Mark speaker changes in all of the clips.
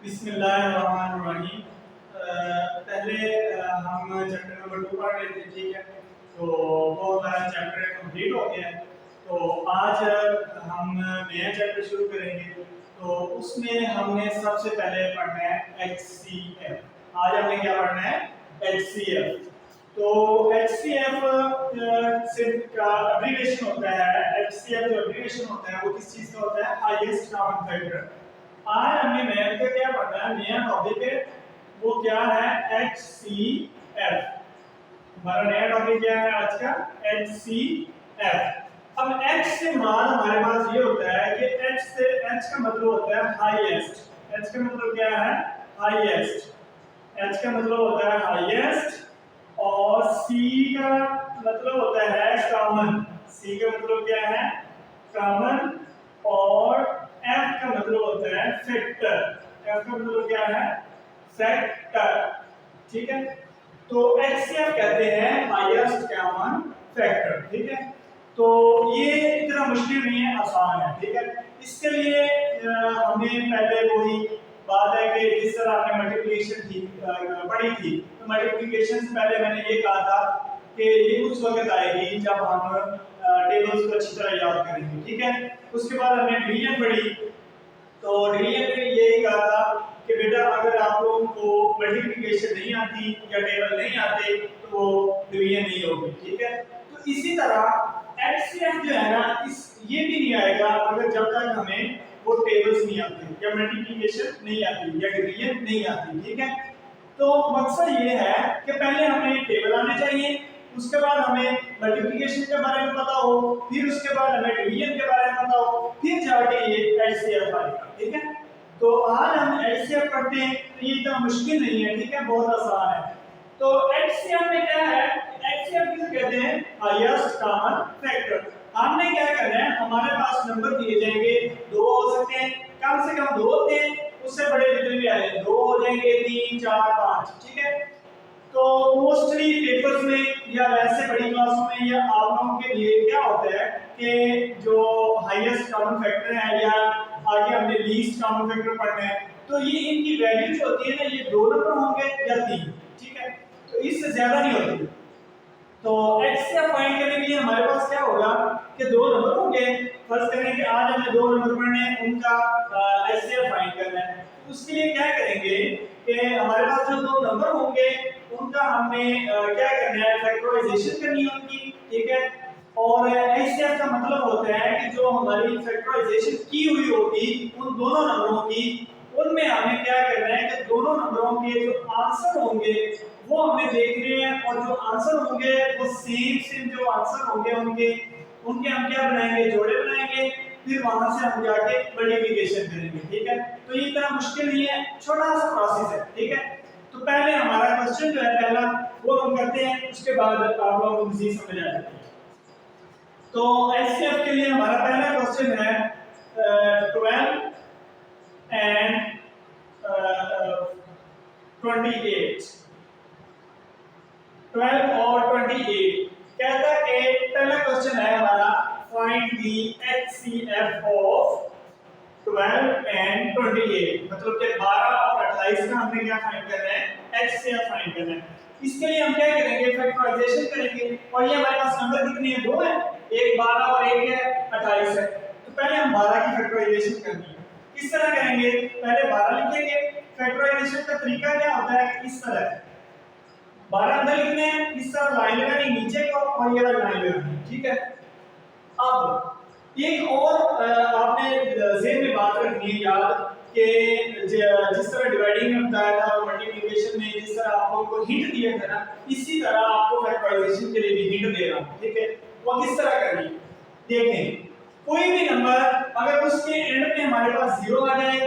Speaker 1: बिस्मिल्लाहिर्रहमानिर्रहीम। पहले हम चैप्टर नंबर 2 पढ़ रहे थे, ठीक है। तो वो हमारा चैप्टर कंप्लीट हो गया है। तो आज हम नया चैप्टर शुरू करेंगे। तो उसमें हमने सबसे पहले पढ़ना है HCF। आज हमने क्या पढ़ना है? HCF। तो HCF से का एब्रीविएशन होता है। HCF जो एब्रीविएशन होता है वो किस चीज का होता है? Highest common factor. आज हमने मैथ का क्या पढ़ना है? नया टॉपिक है, वो क्या है? HCF। हमारा नया टॉपिक क्या है आज का? HCF। अब H से मुराद हमारे पास ये होता है कि H का मतलब होता है हाईएस्ट। H का मतलब क्या है? हाईएस्ट। H का मतलब होता है हाईएस्ट और C का मतलब होता है कॉमन। C का मतलब क्या है? कॉमन। और F का मतलब होता है फैक्टर। F का मतलब क्या है? फैक्टर। ठीक है। तो HCF कहते हैं हाईएस्ट कॉमन फैक्टर। ठीक है। तो ये इतना मुश्किल नहीं है, आसान है। ठीक है। इसके लिए हमें पहले वही बात है कि जिस तरह आपने मल्टीप्लिकेशन थी पढ़ी थी, तो मल्टीप्लिकेशन से पहले मैंने ये कहा था कि ये उस वक्त आएगी जब हम टेबल्स को अच्छी तरह याद करेंगे। ठीक है। उसके बाद हमने डिवीजन पढ़ी। तो डिवीजन में यही कहा था कि बेटा अगर आप लोगों को मल्टीप्लिकेशन नहीं आती या टेबल नहीं आते तो डिवीजन नहीं होगी। ठीक है। तो इसी तरह एचसीएफ जो है ना, इस ये भी नहीं आएगा अगर जब तक हमें वो टेबल्स नहीं आते या मल्टीप्लिकेशन नहीं आती या डिवीजन नहीं आती। ठीक है। तो मकसद ये है कि पहले हमें टेबल आने चाहिए, उसके बाद हमें मल्टीप्लिकेशन के बारे में पता हो, फिर उसके बाद हमें डिवीजन के बारे में पता हो, फिर जाके ये एचसीएफ आएगा। ठीक है। तो आज हम एचसीएफ पढ़ते हैं, तो ये इतना मुश्किल नहीं है। ठीक है, बहुत आसान है। तो एचसीएफ में क्या है? एचसीएफ किसे कहते हैं? Highest common factor. हमने क्या करना है, हमारे पास नंबर दिए जाएंगे, दो हो सकते हैं, कम से कम दो होते हैं, उससे बड़े जितने भी आए दो हो जाएंगे, 3 4 5। ठीक है। तो मोस्टली पेपर्स में या वैसे बड़ी क्लासों में या आप लोगों के लिए क्या होता है कि जो हाईएस्ट कॉमन फैक्टर है या आगे हमने लीस्ट कॉमन फैक्टर पढ़ना है, तो ये इनकी वैल्यू जो होती है ना, ये 2 नंबर होंगे या 3। ठीक है। तो इससे ज्यादा नहीं होती। तो HCF फाइंड करने के लिए हमारे पास क्या होगा कि 2 नंबर होंगे। फर्स्ट करें कि आज हमें 2 नंबर पढ़ने हैं, उनका HCF फाइंड करना है। उसके लिए क्या करेंगे कि हमारे पास जो 2 नंबर होंगे उनका हमें क्या करना है? फैक्टराइजेशन करनी है उनकी। ठीक है। और HCF का मतलब होता है कि जो हमारी फैक्टराइजेशन की हुई होगी उन दोनों नंबरों की, उनमें हमें क्या करना है कि दोनों नंबरों के जो आंसर होंगे वो हमें देखने हैं, और जो आंसर होंगे वो सेम जो आंसर होंगे उनके उनके हम क्या बनाएंगे? जोड़े बनाएंगे। फिर वहां से हम जाके मल्टीप्लिकेशन करेंगे। ठीक है। तो ये इतना मुश्किल नहीं है, छोटा सा प्रोसेस है। ठीक है। तो पहले हमारा क्वेश्चन जो है पहला वो हम करते हैं, उसके बाद आप लोगों को मजीद समझ आ जाएगी। तो एचसीएफ के लिए हमारा पहला क्वेश्चन है 12 एंड 28। 12 और 28 कहता है कि पहला क्वेश्चन है हमारा, find the HCF of 12 and 28। मतलब कि 12 और 28 का हमने क्या फाइंड करना है? एचसीएफ फाइंड करना है। इसके लिए हम क्या करेंगे? फैक्टराइजेशन करेंगे। और ये हमारे पास नंबर कितने हैं? 2 हैं, एक 12 और एक है 28 है। तो पहले हम 12 की फैक्टराइजेशन करनी है। किस तरह करेंगे? पहले 12 लिखेंगे। फैक्टराइजेशन का तरीका क्या होता है? इस तरह 12 अंदर लिखने हैं, इस तरह लाइन लगानी नीचे को और ये लाइन लगानी। ठीक है। अब एक और आपने ज़हन में बात रखनी है याद कि जिस तरह डिवाइडिंग में बताया था और मल्टीप्लिकेशन में जिस तरह आप लोगों को हिंट दिया था ना, इसी तरह आपको फैक्टराइजेशन के लिए भी हिंट दे रहा हूं। ठीक है। वो किस तरह करनी है? देखें, कोई भी नंबर अगर उसके एंड में हमारे पास 0 आ जाए,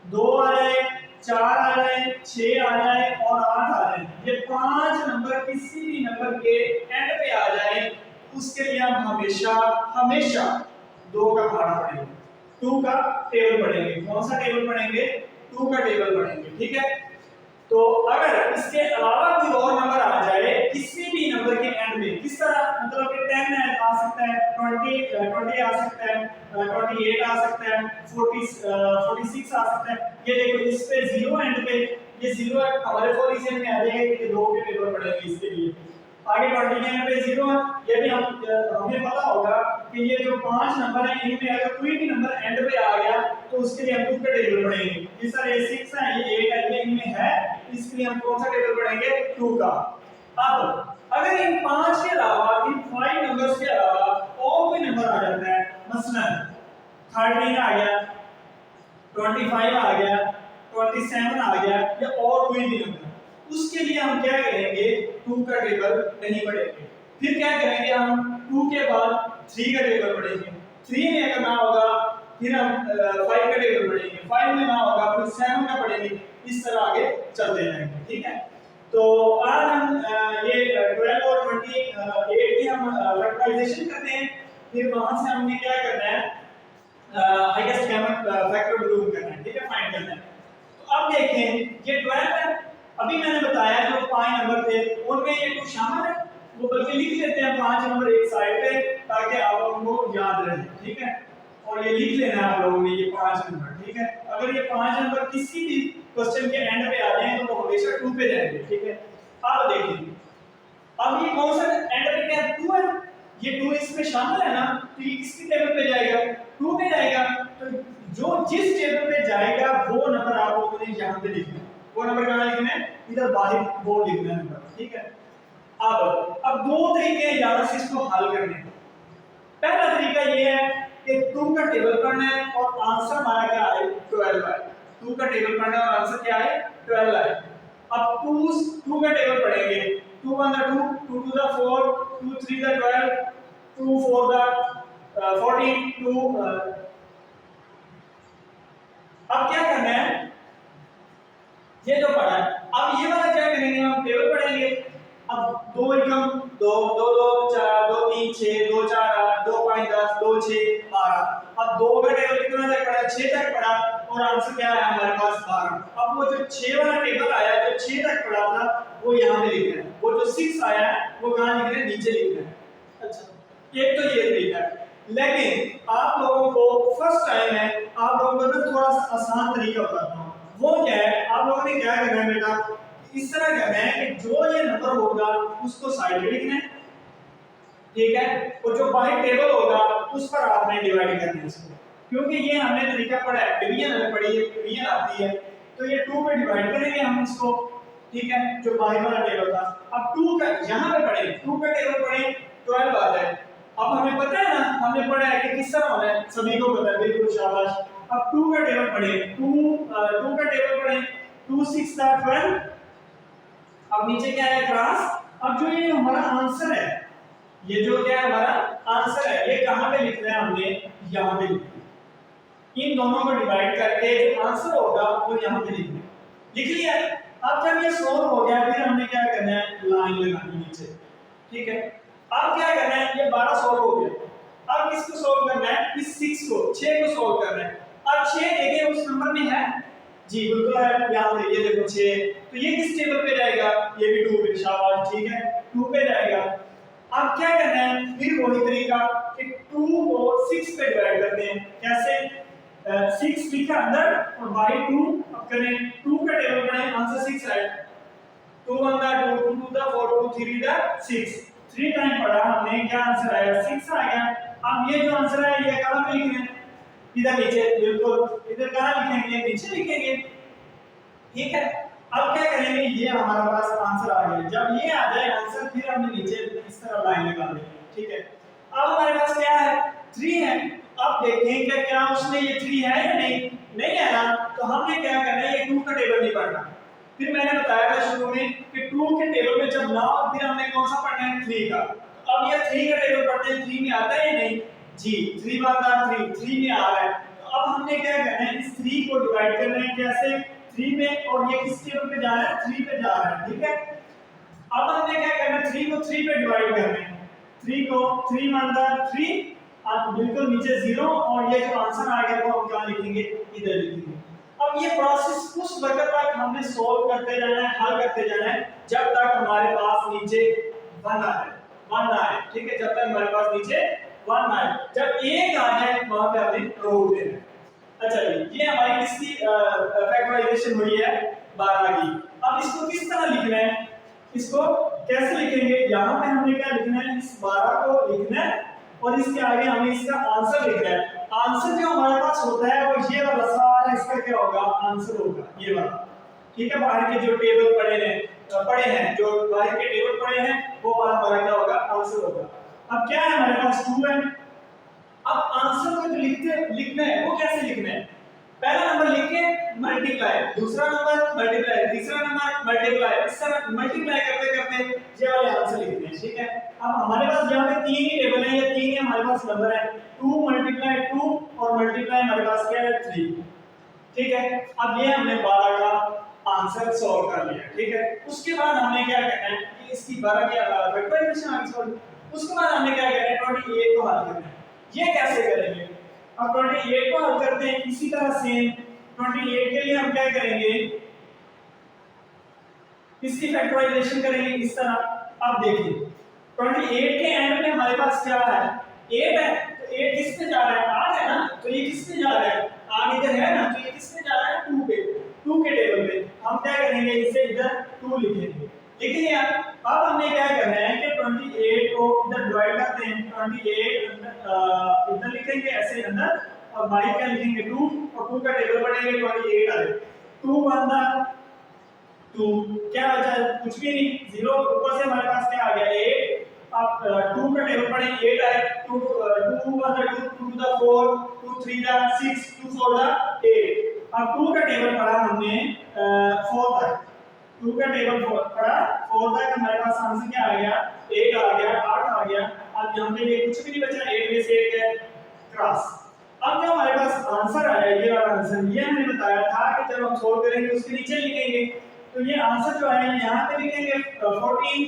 Speaker 1: 2 आ जाए, 4 आ जाए, 6 आ जाए और 8 आ जाए, ये 5 नंबर किसी भी नंबर के एंड पे आ जाए, उसके लिए हम हमेशा हमेशा 2 का भाड़ा पढ़ेंगे, 2 का टेबल पढ़ेंगे। कौन सा टेबल पढ़ेंगे? 2 का टेबल पढ़ेंगे। ठीक है। तो अगर इसके अलावा कोई और नंबर आ जाए किसी भी नंबर के एंड में, किस तरह, मतलब कि 10 आ सकता है, 20 आ सकता है, 28 आ सकता है, 46 आ सकता है। ये देखो इस पे 0 एंड पे, ये 0 हमारे फोर रीजन में आ जाएगा कि 2 के टेबल पड़ेंगे इसके लिए। आगे 20 के एंड पे 0 है, ये भी हमें पता होगा कि ये जो 5 नंबर है इनमें अगर कोई भी नंबर एंड पे आ गया तो उसके लिए हम 2 के टेबल पढ़ेंगे। ये सर ये 6 है, ये 8 है, ये इनमें है, इसके लिए हम कौन सा टेबल पढ़ेंगे? 2 का। अब अगर इन 5 के अलावा, इन 5 नंबर्स के अलावा और कोई नंबर आ जाता है, मसलन 13 आ गया, 25 आ गया, 27 आ गया, या और कोई भी नंबर, उसके लिए हम क्या करेंगे? 2 का टेबल नहीं पढ़ेंगे। फिर क्या करेंगे? हम 2 के बाद 3 का टेबल पढ़ेंगे। 3 में अगर ना होगा फिर हम 5 का टेबल पढ़ेंगे। 5 में ना होगा फिर 7 का पढ़ेंगे। इस तरह आगे चलते जाएंगे, ठीक है। तो आज हम ये 12 और 28 की हम फैक्टराइजेशन करते हैं। फिर वहां से हमने क्या करना है? हाईएस्ट कॉमन फैक्टर ढूंढ करना है, ठीक है, फाइंड करना है। तो अब देखें ये 12 है। अभी मैंने बताया जो 5 नंबर थे उनमें ये 2 शामिल है, वो बल्कि लिख लेते हैं 5 नंबर एक साइड पे ताकि आप लोगों को याद रहे, ठीक है। और ये लिख लेना आप लोगों ने ये 5 नंबर, ठीक है। अगर ये 5 नंबर किसी भी क्वेश्चन के एंड पे आ जाए तो वो हमेशा 2 पे जाएंगे, ठीक है। अब देखिए अब ये कौन सा एंड पे क्या 2 है, ये 2 इसमें शामिल है ना, तो ये किसके टेबल पे जाएगा? 2 पे जाएगा। तो जो जिस टेबल पे जाएगा वो नंबर आप लोगों ने यहां पे लिखना है। वो नंबर कहां लिखना है? इधर बाहर वो लिखना है नंबर, ठीक है। अब 2 तरीके हैं यहाँ से इसको हल करने के। पहला तरीका ये है कि 2 का टेबल पढ़ना है और आंसर हमारा क्या है? 12 है। 2 का टेबल पढ़ना है और आंसर क्या है? 12 है। अब 2 का टेबल पढ़ेंगे। 2 1 2, 2 2 4, 2 3 12, 2 4 14, 2 अब क्या करना है? ये जो पढ़ा है, अब ये वाला क्या करेंगे? हम टेबल पढ़ेंगे। अब 2 एकम 2 2 2 4 2 3 6 2 4 8 2 5 10 2 6 12। अब 2 का टेबल कितना तक पढ़ा? 6 तक पढ़ा और आंसर क्या है हमारे पास? 12। अब वो जो 6 वाला टेबल आया, जो 6 तक पढ़ा था वो यहाँ पे लिखना है। वो जो 6 आया है वो कहाँ लिखना है? नीचे लिखना है। अच्छा, एक तो ये तरीका है। लेकिन आप लोगों को फर्स्ट टाइम है, आप लोगों को थोड़ा सा आसान तरीका बताता हूँ। वो क्या है? आप लोगों ने क्या करना है बेटा? इस तरह करना है कि जो ये नंबर होगा उसको साइड पे लिखना है, ठीक है। और जो बाहर टेबल होगा उस पर आपने डिवाइड करना है इसको, क्योंकि ये हमने तरीका पढ़ा है, डिवीजन हमें पढ़ी है, डिवीजन आती है। तो ये 2 पे डिवाइड करेंगे हम इसको, ठीक है, जो बाहर वाला टेबल था। अब 2 का यहां पे पढ़े, 2 का टेबल पढ़े 12 आ जाए। अब हमें पता है ना, हमने पढ़ा है कि किस तरह होना है, सभी को पता है, बिल्कुल शाबाश। अब 2 का टेबल पढ़े, 2 का टेबल पढ़े, 2 6 12। अब नीचे क्या है? क्लास। अब जो ये हमारा आंसर है, ये जो क्या है हमारा आंसर है, ये कहां पे लिखना है? हमने यहां पे लिखना है। इन दोनों को डिवाइड करके जो आंसर होगा वो यहां पे लिखना है। लिख लिया? अब जब ये सोल्व हो गया फिर हमने क्या करना है? लाइन लगानी नीचे, ठीक है। अब क्या करना है? ये 12 सोल्व हो गया। अब किसको सोल्व करना है? इस 6 को, 6 को सोल्व करना है। अब 6 देखिए उस नंबर में है जी, बिल्कुल है, याद है, ये देखो 6। तो ये किस टेबल पे जाएगा? ये भी 2 पे, शाबाश, ठीक है, 2 पे जाएगा। अब क्या करना है? फिर वही तरीका कि 2 को 6 पे डिवाइड करते हैं। कैसे? 6 लिखा अंदर और बाई 2। अब करें 2 का टेबल बनाएं, आंसर 6 आया। 2 1 2 2 2 4 2 3 6, 3 टाइम पढ़ा हमने, क्या आंसर आया? 6 आ गया। अब ये जो आंसर है ये कहां पे लिखना है? इधर नीचे, बिल्कुल, इधर कहां लिखेंगे? नीचे लिखेंगे, ठीक है। अब क्या करेंगे? ये हमारे पास आंसर आ गया। जब ये आ जाए आंसर फिर हमने नीचे इस तरह लाइन लगा दी, ठीक है। अब हमारे पास क्या है? 3 है। अब देखें कि क्या उसमें ये 3 है या नहीं? नहीं है ना, तो हमने क्या करना है? ये 2 का टेबल नहीं पढ़ना। फिर मैंने बताया था शुरू में कि 2 के टेबल में जब ना हो फिर हमने कौन सा पढ़ना है? 3 का। तो अब ये 3 का टेबल पढ़ते हैं, 3 में आता है या नहीं? जी, 3 1 3 में आ रहा है। तो अब हमने क्या करना है? इस 3 को डिवाइड करना है। कैसे? 3 में, और ये किस टेबल पे जा रहा है? 3 पे जा रहा है, ठीक है। अब हमने क्या करना है? 3 को 3 पे डिवाइड करना है। 3 को 3 1 3, आप बिल्कुल नीचे 0, और ये जो आंसर आ गया वो हम कहां लिखेंगे? इधर लिखेंगे। अब ये प्रोसेस उस वक्त तक हमने सोल्व करते जाना है, हल करते जाना है जब तक हमारे पास नीचे 1 आए, 1 आए, ठीक है, जब तक हमारे पास नीचे 1 आए, जब 1 आ जाए वहां पे हमने रोक देना है। अच्छा ये हमारी किसकी फैक्टराइजेशन हुई है 12 की। अब इसको किस तरह लिखना है, इसको कैसे लिखेंगे, यहाँ पे हमने क्या लिखना है, इस 12 को लिखना है और इसके आगे हमें इसका आंसर लिखना है। आंसर जो हमारे पास होता है वो ये वाला सारा इसका क्या होगा, आंसर होगा ये वाला, ठीक है। बाहर के जो टेबल पड़े हैं जो बाहर के टेबल पड़े हैं वो हमारा क्या होगा, आंसर होगा। अब क्या है हमारे पास 2 है। अब आंसर को जो लिखना है वो कैसे लिखना है, पहला नंबर लिख के मल्टीप्लाई, दूसरा नंबर मल्टीप्लाई, तीसरा नंबर मल्टीप्लाई, इस तरह मल्टीप्लाई करते करते ये वाले आंसर लिखने हैं, ठीक है। अब हमारे पास यहाँ पे 3 ही टेबल है, ये 3 ही हमारे पास नंबर है, 2 मल्टीप्लाई 2 और मल्टीप्लाई हमारे पास क्या है 3, ठीक है। अब ये हमने 12 का आंसर सॉल्व कर लिया, ठीक है। उसके बाद हमने क्या करना है कि इसकी 12 की फैक्टराइजेशन आगे सॉल्व, उसके बाद हमने क्या करना है 28 को हल करना है। ये कैसे करेंगे, अब 28 को हल करते हैं इसी तरह सेम 28 के लिए हम क्या करेंगे, इसकी फैक्टराइजेशन करेंगे इस तरह। अब देखिए 28 के एंड में हमारे पास क्या है 8 है, तो 8 किस पे जा रहा है 8 है ना, तो ये किस पे जा रहा है 8 इधर है ना, तो ये किस पे जा रहा है 2 पे, 2 के टेबल पे। हम क्या करेंगे इसे इधर 2 लिखेंगे, लिख लिया। अब हमने क्या करना है कि 28 को इधर डिवाइड करते हैं, 28 इधर लिखेंगे ऐसे अंदर और बाहर क्या लिखेंगे 2 और 2 का टेबल पढ़ेंगे 28 आ जाए 2 अंदर 2 क्या बचा कुछ भी नहीं, 0 ऊपर से हमारे पास क्या आ गया 8। अब 2 का टेबल पढ़ेंगे 8 आए 2 2 अंदर 2 2 द 4 2 3 द 6 2 4 द 8। अब 2 का टेबल पढ़ा हमने 4 तक, 2 का टेबल पढ़ा 4 तक, हमारे पास आंसर क्या आ गया 8 आ गया 8 आ गया। अब यहाँ पे ये कुछ भी नहीं बचा, 8 में से 1 है क्रॉस। अब जो हमारे पास आंसर आया ये वाला आंसर, ये हमने बताया था कि जब हम सोल्व करेंगे उसके नीचे लिखेंगे, तो ये आंसर जो है यहाँ पे लिखेंगे 14,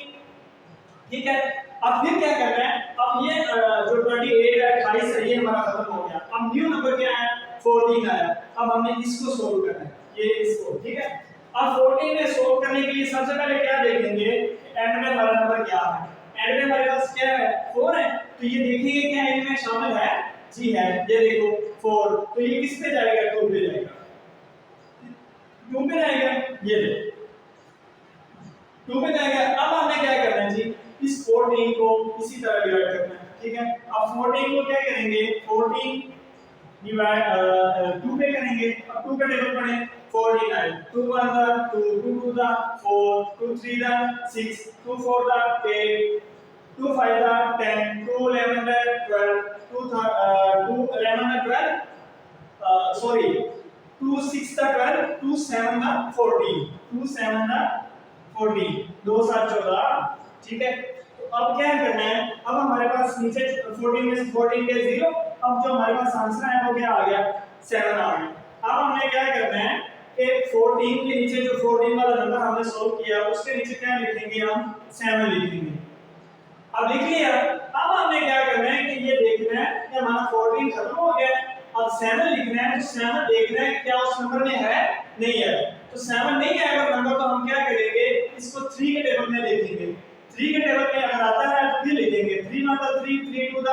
Speaker 1: ठीक है। अब फिर क्या करना है, अब ये जो 28 है 28 है ये हमारा खत्म हो गया, अब न्यू नंबर क्या है 14 आया। अब हमने इसको सोल्व करना है, ये इसको, ठीक है। अब 14 में सोल्व करने के लिए सबसे पहले क्या देखेंगे एंड में हमारा नंबर क्या है, एंड में हमारे पास क्या है 4 है, तो ये देखेंगे क्या एंड में शामिल है, जी है, ये देखो 4, तो ये किस पे जाएगा 2 पे जाएगा, 2 पे जाएगा, ये देखो 2 पे जाएगा। अब हमने क्या करना है जी इस 14 को इसी तरह डिवाइड करना है, ठीक है। अब 14 को क्या करेंगे 14 डिवाइड 2 पे करेंगे, अब 2 का टेबल पढ़ें 14 आए 2 1 the 2 2 2 the 4 2 3 the 6 2 4 the 8 2 5 the 10 2 11 the 12 2 11 the 12 sorry 2 6 the 12 2 7 the 14 2 7 the 14 2 7 14, ठीक है। तो अब क्या करना है, अब हमारे पास नीचे 14 में से 14 के 0, अब जो हमारे पास आंसर है वो क्या आ गया 7 आ गया। अब हमने क्या करना है कि 14 के नीचे जो 14 वाला नंबर हमने सोल्व किया उसके नीचे क्या लिखेंगे हम 7 लिखेंगे। अब लिख लिया, अब हमने क्या करना है कि ये देखना है कि हमारा 14 खत्म हो गया, अब 7 लिखना है, तो 7 देखना है कि क्या उस नंबर में है नहीं है, तो 7 नहीं है अगर नंबर तो हम क्या करेंगे इसको 3 के टेबल में लिखेंगे, 3 के टेबल में अगर आता है तो फिर लिखेंगे 3 मतलब 3 3 2 द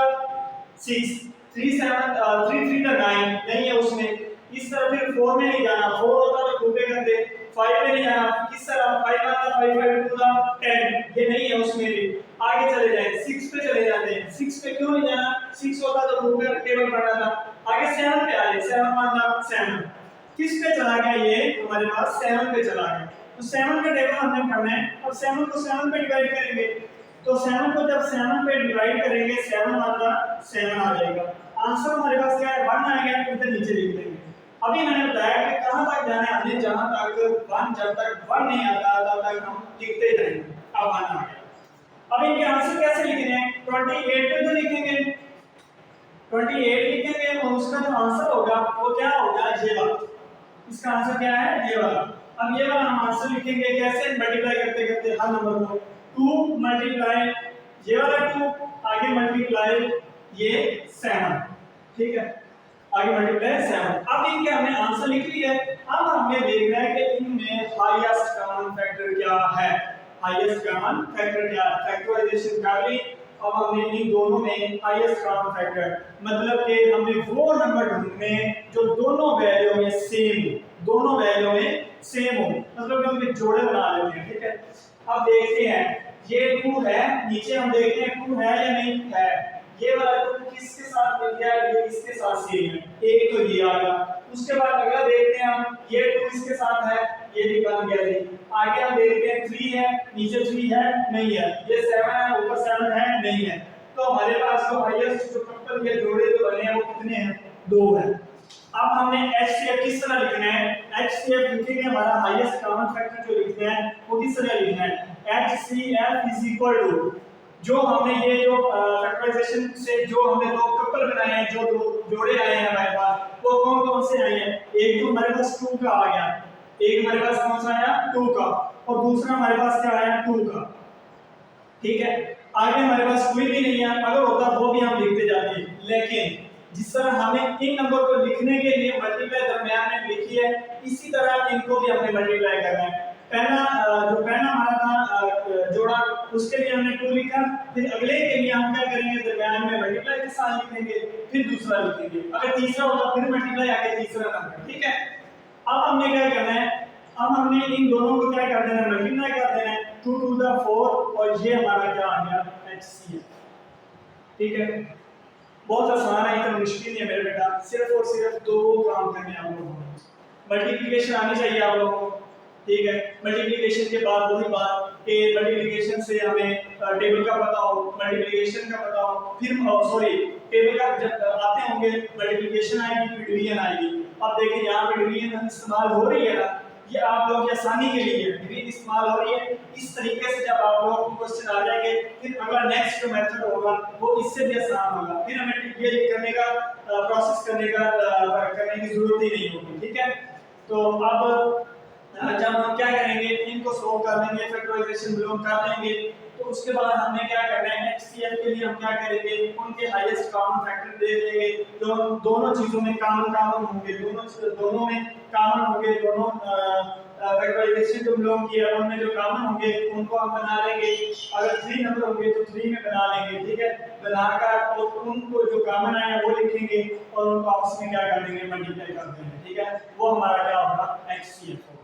Speaker 1: 6 3 7 3 3 द 9 नहीं है उसमें, इस तरह फिर 4 में नहीं जाना, 4 होता तो 2 पे करते, 5 में नहीं जाना, किस तरह 5 आता 5 5 2 द 10 ये नहीं है उसमें भी, आगे चले जाए 6 पे चले जाते हैं, 6 पे क्यों नहीं जाना, 6 होता तो 2 पे टेबल पढ़ना था, आगे 7 पे आए 7 मतलब 7 किस पे चला गया, ये हमारे पास 7 पे चला गया, तो 7 का टेबल हमने पढ़ना है। अब 7 को 7 पे डिवाइड करेंगे, तो 7 को जब 7 पे डिवाइड करेंगे 7 मतलब 7 आ जाएगा, आंसर हमारे पास क्या है 1 आ गया, इधर नीचे लिख देंगे। अभी मैंने बताया कि कहां तक जाना है, हमने जहां तक 1 जब तक 1 नहीं आता तब तक हम लिखते जाएंगे, अब 1 आ गया। अब इनके आंसर कैसे लिखने हैं, 28 पे तो लिखेंगे 28 लिखेंगे और उसका जो आंसर होगा वो क्या होगा ये वाला, इसका आंसर क्या है ये वाला। अब ये वाला हम आंसर लिखेंगे कैसे, मल्टीप्लाई करते करते हर नंबर को 2 मल्टीप्लाई ये वाला 2 आगे मल्टीप्लाई ये 7, ठीक है। आगे मल्टीप्लाई 7। अब इनके हमने आंसर लिख लिया है। अब हमें देखना है कि इनमें हाईएस्ट कॉमन फैक्टर क्या है। हाईएस्ट कॉमन फैक्टर क्या है, फैक्टराइजेशन कर ली। अब हमने इन दोनों में हाईएस्ट कॉमन फैक्टर मतलब कि हमने वो नंबर ढूंढने जो दोनों वैल्यू में सेम हो, दोनों वैल्यू में सेम हो, मतलब कि उनके जोड़े बना लेते हैं। ठीक है, अब देखते हैं ये 2 है, नीचे हम देखते हैं 2 है या नहीं है। ये वाला 2 किसके साथ मिल गया, ये इसके साथ सेम है, एक तो ये आ गया। उसके बाद अगला देखते हैं हम, ये 2 इसके साथ है, ये भी बन गया जी। आगे हम देखते हैं 3 है, नीचे 3 है नहीं है, ये 7 है, ऊपर 7 है नहीं है। तो हमारे पास जो हाईएस्ट जो कपल के जोड़े जो बने हैं वो कितने हैं, 2 है। अब हमने HCF किस तरह लिखना है, HCF लिखेंगे हमारा हाईएस्ट कॉमन फैक्टर जो लिखना है वो किस तरह लिखना है, HCF इज इक्वल टू जो हमने ये जो फैक्टराइजेशन से जो हमने दो कपल बनाए हैं, जो दो जोड़े आए हैं हमारे पास, वो कौन कौन से आए हैं। एक तो हमारे पास 2 का आ गया, एक हमारे पास कौन सा आया 2 का, और दूसरा हमारे पास क्या आया 2 का। ठीक है, आगे हमारे पास कोई भी नहीं है, अगर होता वो भी हम लिखते जाते, लेकिन जिस तरह हमें इन नंबर को लिखने के लिए मल्टीप्लाई दरमियान में लिखी है, इसी तरह इनको भी हमने मल्टीप्लाई करना है। पहला जो पहला हमारा था जोड़ा, उसके लिए हमने 2 लिखा, फिर अगले के लिए हम क्या करेंगे, दरमियान में मल्टीप्लाई के साथ लिखेंगे, फिर दूसरा लिखेंगे, अगर तीसरा होगा फिर मल्टीप्लाई आगे तीसरा नंबर। ठीक है, अब हमने क्या करना है, अब हमने इन दोनों को क्या कर देना है, मल्टीप्लाई कर देना है, 2 टू द 4, और ये हमारा क्या आ गया HCF। ठीक है, बहुत आसान है, इतना मुश्किल नहीं है मेरे बेटा, सिर्फ और सिर्फ 2 काम करने हैं आप लोगों को। मल्टीप्लिकेशन आनी चाहिए आप लोगों को। ठीक है, मल्टीप्लिकेशन के बाद वही बात कि मल्टीप्लिकेशन से हमें टेबल का पता हो, मल्टीप्लिकेशन का पता हो, फिर सॉरी टेबल का जब आते होंगे मल्टीप्लिकेशन आएगी फिर डिवीजन आएगी। अब देखिए यहाँ पे डिवीजन इस्तेमाल हो रही है ना, ये आप लोग की आसानी के लिए डिवीजन इस्तेमाल हो रही है। इस तरीके से जब आप लोग क्वेश्चन आ जाएंगे, फिर अगला नेक्स्ट जो मेथड होगा वो इससे भी आसान होगा, फिर हमें ये करने का प्रोसेस करने की जरूरत ही नहीं होगी। ठीक है, तो अब जब हम क्या करेंगे, इनको सोल्व कर लेंगे, फैक्टराइजेशन बिलोंग कर लेंगे, तो उसके बाद हमने क्या करना है, HCF के लिए हम क्या करेंगे, उनके हाईएस्ट कॉमन फैक्टर देख लेंगे, जो दोनों चीजों में कॉमन होंगे, दोनों में कॉमन होंगे, दोनों फैक्टराइजेशन जो बिलोंग किया है उनमें जो कॉमन होंगे उनको हम बना लेंगे। अगर 3 नंबर होंगे तो 3 में बना लेंगे। ठीक है, बनाकर और उनको जो कॉमन आए वो लिखेंगे और उनको आपस में क्या कर देंगे, मल्टीप्लाई कर देंगे। ठीक है, वो हमारा क्या होगा, HCF।